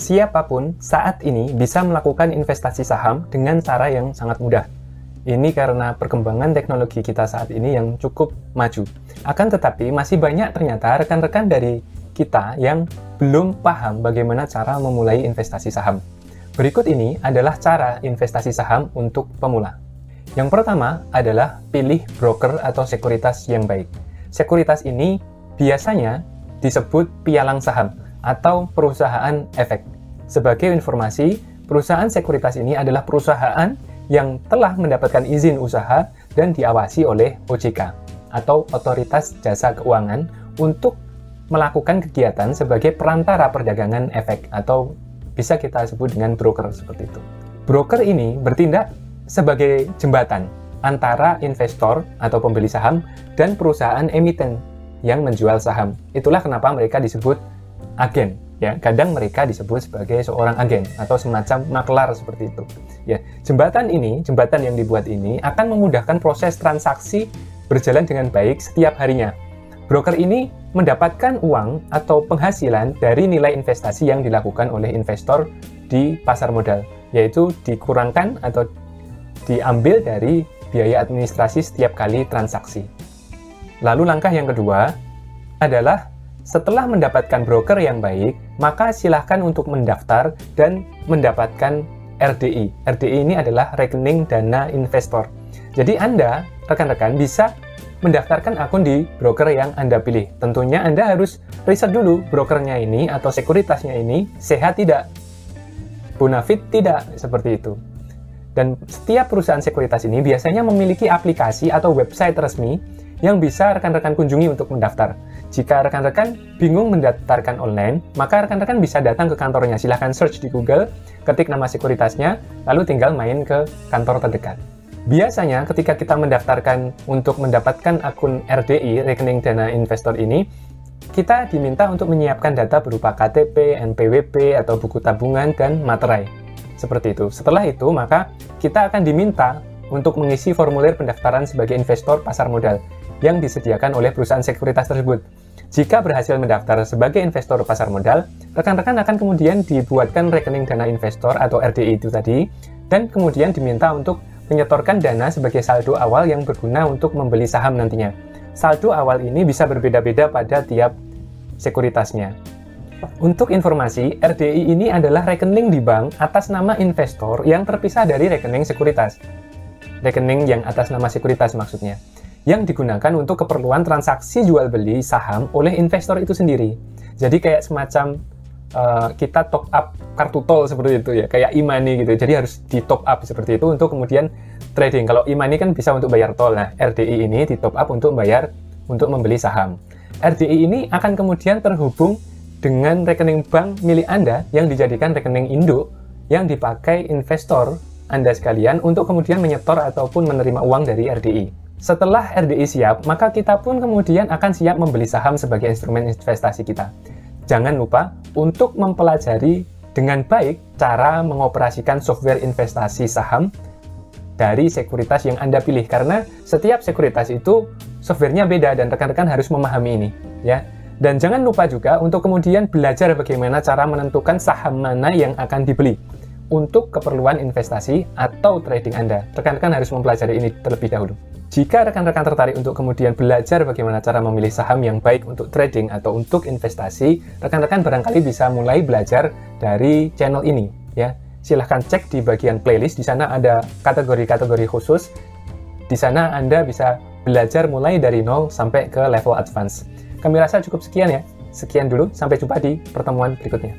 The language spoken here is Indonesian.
Siapapun saat ini bisa melakukan investasi saham dengan cara yang sangat mudah. Ini karena perkembangan teknologi kita saat ini yang cukup maju. Akan tetapi masih banyak ternyata rekan-rekan dari kita yang belum paham bagaimana cara memulai investasi saham. Berikut ini adalah cara investasi saham untuk pemula. Yang pertama adalah pilih broker atau sekuritas yang baik. Sekuritas ini biasanya disebut pialang saham atau perusahaan efek. Sebagai informasi, perusahaan sekuritas ini adalah perusahaan yang telah mendapatkan izin usaha dan diawasi oleh OJK atau Otoritas Jasa Keuangan untuk melakukan kegiatan sebagai perantara perdagangan efek atau bisa kita sebut dengan broker seperti itu. Broker ini bertindak sebagai jembatan antara investor atau pembeli saham dan perusahaan emiten yang menjual saham. Itulah kenapa mereka disebut agen. Ya, kadang mereka disebut sebagai seorang agen atau semacam maklar seperti itu. Ya, jembatan yang dibuat ini akan memudahkan proses transaksi berjalan dengan baik setiap harinya. Broker ini mendapatkan uang atau penghasilan dari nilai investasi yang dilakukan oleh investor di pasar modal, yaitu dikurangkan atau diambil dari biaya administrasi setiap kali transaksi. Lalu langkah yang kedua adalah setelah mendapatkan broker yang baik, maka silahkan untuk mendaftar dan mendapatkan RDI. RDI ini adalah rekening dana investor. Jadi Anda, rekan-rekan, bisa mendaftarkan akun di broker yang Anda pilih. Tentunya Anda harus riset dulu brokernya ini atau sekuritasnya ini sehat tidak, bonafit tidak, seperti itu. Dan setiap perusahaan sekuritas ini biasanya memiliki aplikasi atau website resmi yang bisa rekan-rekan kunjungi untuk mendaftar. Jika rekan-rekan bingung mendaftarkan online, maka rekan-rekan bisa datang ke kantornya. Silahkan search di Google, ketik nama sekuritasnya, lalu tinggal main ke kantor terdekat. Biasanya ketika kita mendaftarkan untuk mendapatkan akun RDI, rekening dana investor ini, kita diminta untuk menyiapkan data berupa KTP, NPWP, atau buku tabungan, dan materai. Seperti itu. Setelah itu, maka kita akan diminta untuk mengisi formulir pendaftaran sebagai investor pasar modal yang disediakan oleh perusahaan sekuritas tersebut. Jika berhasil mendaftar sebagai investor pasar modal, rekan-rekan akan kemudian dibuatkan rekening dana investor atau RDI itu tadi, dan kemudian diminta untuk menyetorkan dana sebagai saldo awal yang berguna untuk membeli saham nantinya. Saldo awal ini bisa berbeda-beda pada tiap sekuritasnya. Untuk informasi, RDI ini adalah rekening di bank atas nama investor yang terpisah dari rekening sekuritas. Rekening yang atas nama sekuritas maksudnya, yang digunakan untuk keperluan transaksi jual-beli saham oleh investor itu sendiri. Jadi kayak semacam kita top up kartu tol seperti itu ya, kayak e-money gitu. Jadi harus di top up seperti itu untuk kemudian trading. Kalau e-money kan bisa untuk bayar tol. Nah, RDI ini di top up untuk membeli saham. RDI ini akan kemudian terhubung dengan rekening bank milik Anda yang dijadikan rekening induk yang dipakai investor Anda sekalian untuk kemudian menyetor ataupun menerima uang dari RDI. Setelah RDI siap, maka kita pun kemudian akan siap membeli saham sebagai instrumen investasi kita. Jangan lupa untuk mempelajari dengan baik cara mengoperasikan software investasi saham dari sekuritas yang Anda pilih, karena setiap sekuritas itu softwarenya beda dan rekan-rekan harus memahami ini, ya. Dan jangan lupa juga untuk kemudian belajar bagaimana cara menentukan saham mana yang akan dibeli untuk keperluan investasi atau trading Anda. Rekan-rekan harus mempelajari ini terlebih dahulu. Jika rekan-rekan tertarik untuk kemudian belajar bagaimana cara memilih saham yang baik untuk trading atau untuk investasi, rekan-rekan barangkali bisa mulai belajar dari channel ini, ya. Silahkan cek di bagian playlist, di sana ada kategori-kategori khusus. Di sana Anda bisa belajar mulai dari 0 sampai ke level advance. Kami rasa cukup sekian ya. Sekian dulu, sampai jumpa di pertemuan berikutnya.